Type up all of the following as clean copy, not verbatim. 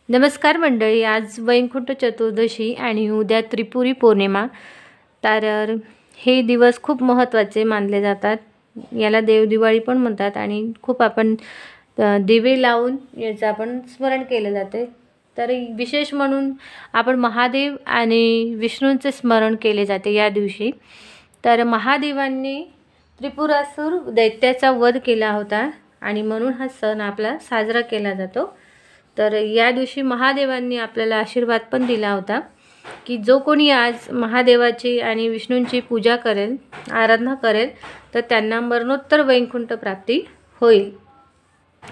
नमस्कार मंडळी, आज वैकुंठ चतुर्दशी आणि उद्या त्रिपुरी पौर्णिमा। तर हे दिवस खूप महत्त्वाचे मानले जातात। याला देवदिवाळी पण म्हणतात आणि खूप आपण दिवे लावून याचं आपण स्मरण केले जाते। तर विशेष म्हणून आपण महादेव आणि विष्णूंचे स्मरण केले जाते या दिवशी। तर महादेवांनी त्रिपुरासुर दैत्याचा वध केला होता आणि म्हणून हा सण आपला साजरा केला जातो। तर या दिवशी महादेवांनी आपल्याला आशीर्वाद पण दिला होता की जो कोणी आज महादेवाची आणि विष्णूंची पूजा करेल, आराधना करेल, तर त्यांना मरणोत्तर वैकुंठ प्राप्ती होईल।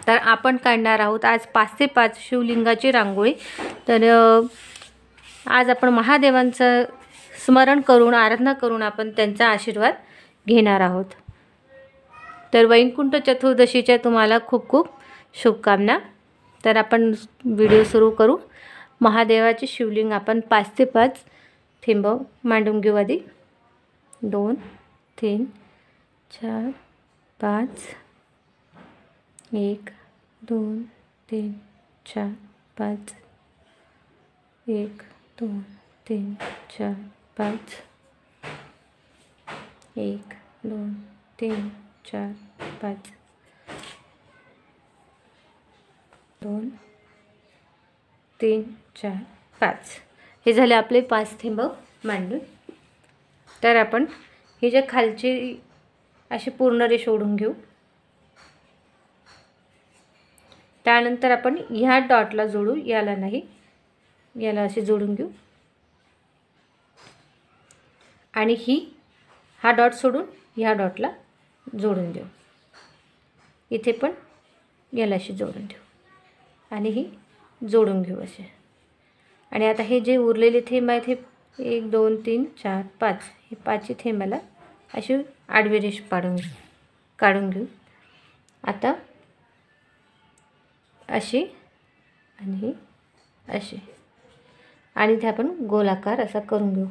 तर आपण काढणार आहोत आज 5 ते 5 शिवलिंगाची रांगोळी। तर आज आपण महादेवांचं स्मरण करून, आराधना करून आपण त्यांचा आशीर्वाद घेणार आहोत। तर वैकुंठ चतुर्दशीच्या तुम्हाला खूप खूप शुभकामना। तर आपण व्हिडिओ सुरू करू। महादेवाचे शिवलिंग आपण 5 ते 5 थेंब मांडून घेऊ। आधी 2 3 4 5 1 2 3 4 5 1 2 3 4 5 1 2 3 4 5 2 3 4 5 हे झाले आपले 5 थेंब मांडून। तर आपण हे जे खालची अशी पूर्ण रेष ओढून घेऊ। त्यानंतर आपण ह्या डॉटला जोडू, याला नाही, याला असे जोडून घेऊ आणि हा डॉट सोडून ह्या डॉटला जोडून देऊ। इथे पण याला अशी जोडून देऊ आणि ही जोडून घेऊ असे। आणि आता हे जे उरलेले थेंब आहेत हे 1 2 3 4 5 हे 5 थेंबाला अशी आडवी रेष काढून घेऊ। आता अशी आणि ही अशी आणि इथे आपण गोलाकार असा करून घेऊ,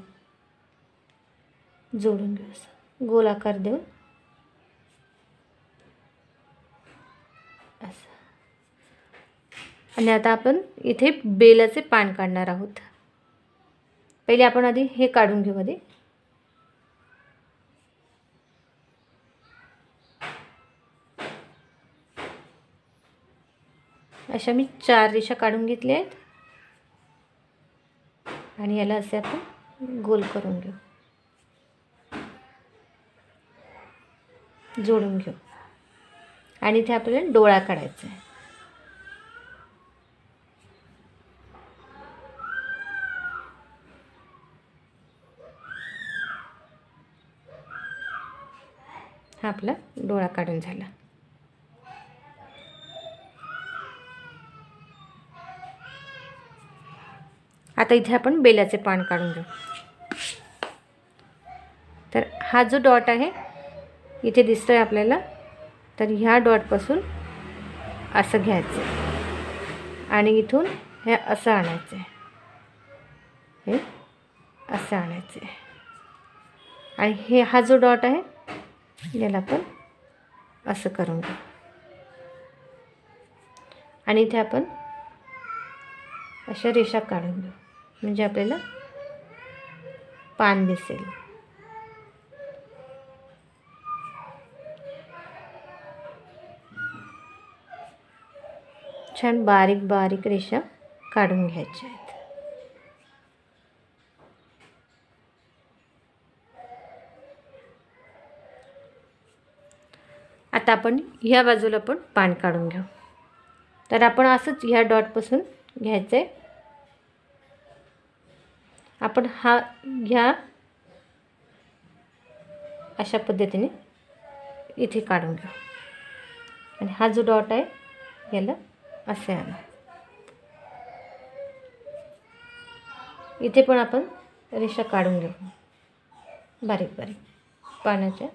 जोडून घेऊ असं गोलाकार देऊन असं। आणि आता आपण इथे बेलाचे पान काढणार आहोत। पहिले आपण आधी हे काढून घेऊ। आधी अशा मी 4 रेषा काढून घेतल्या आहेत आणि याला असे आपण गोल करून घेऊ, जोडून घेऊ आणि इथे आपल्याला डोळा काढायचा आहे। हा आपला डोळा काढून झाला। आता इथे आपण बेलाचे पान काढून घेऊ। तर हा जो डॉट आहे इथे दिसतोय आपल्याला, तर ह्या डॉटपासून असं घ्यायचं आणि इथून हे असं आणायचं आहे, हे असं आणायचं आहे आणि हा जो डॉट आहे याला आपण असं करून घेऊ आणि इथे आपण अशा रेषा काढून घेऊ म्हणजे आपल्याला पान दिसेल। छान बारीक बारीक रेषा काढून घ्यायच्या आहेत। आता आपण ह्या बाजूला पण पान काढून घेऊ। तर आपण असंच ह्या डॉटपासून घ्यायचं आहे। आपण ह्या अशा पद्धतीने इथे काढून घेऊ आणि हा जो डॉट आहे याला असे आणू। इथे पण आपण रेषा काढून घेऊ बारीक बारीक पानाच्या।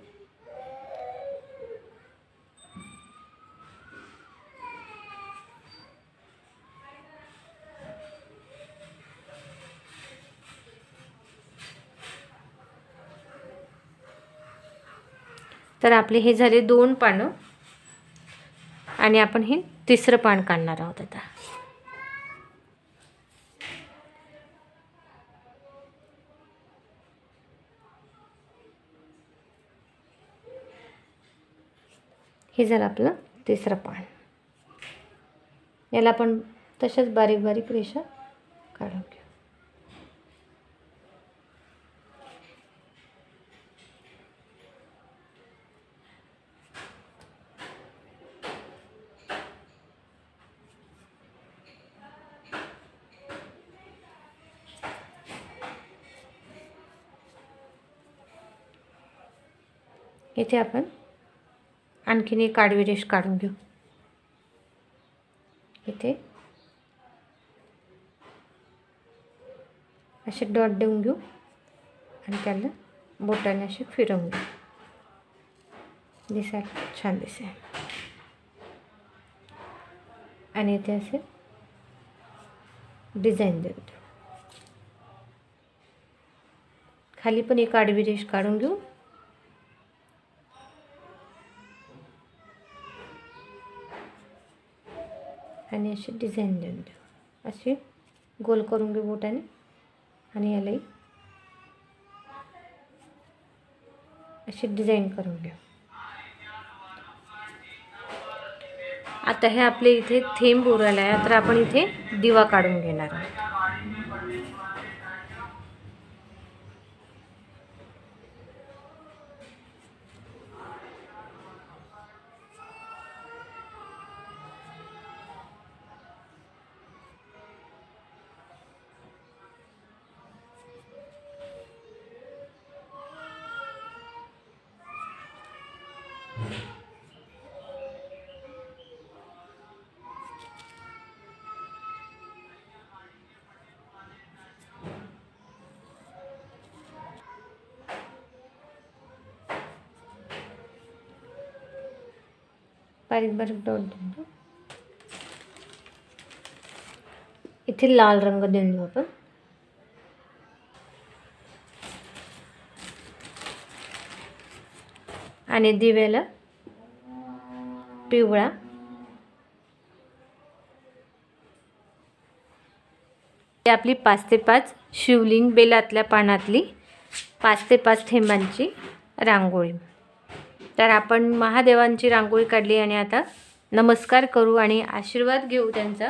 तर आपले हे झाले 2 पानं आणि आपण हे तिसरं पान काढणार आहोत। आता हे झालं आपलं तिसरं पान. याला पण तशाच बारीक बारीक रेषा काढून घेऊ. इथे आपण आणखीन एक आडवी रेष काढून घेऊ. इथे असे डॉट देऊन घेऊ आणि त्याला बोटाने असे फिरवून घेऊ. दिसायला छान दिसेल. आणि इथे असे डिझाईन देऊ. खाली पण एक आडवी रेष काढून घेऊ. आणि अशी डिझाईन देऊन देऊ. अशी गोल करून घेऊ बोटाने आणि यालाही अशी डिझाईन करून घेऊ. आता हे आपले इथे थेंब उरला आहे, तर आपण इथे दिवा काढून घेणार आहोत. बारीक बारीक डॉट देऊन देऊ. इथे लाल रंग देऊन देऊ आपण. आणि दिव्याला पिवळा. ही आपली 5 ते 5 शिवलिंग बेलातल्या पानातली 5 ते 5 थेंबांची रांगोळी. तर आपण महादेवांची रांगोळी काढली आणि आता नमस्कार करू आणि आशीर्वाद घेऊ त्यांचा.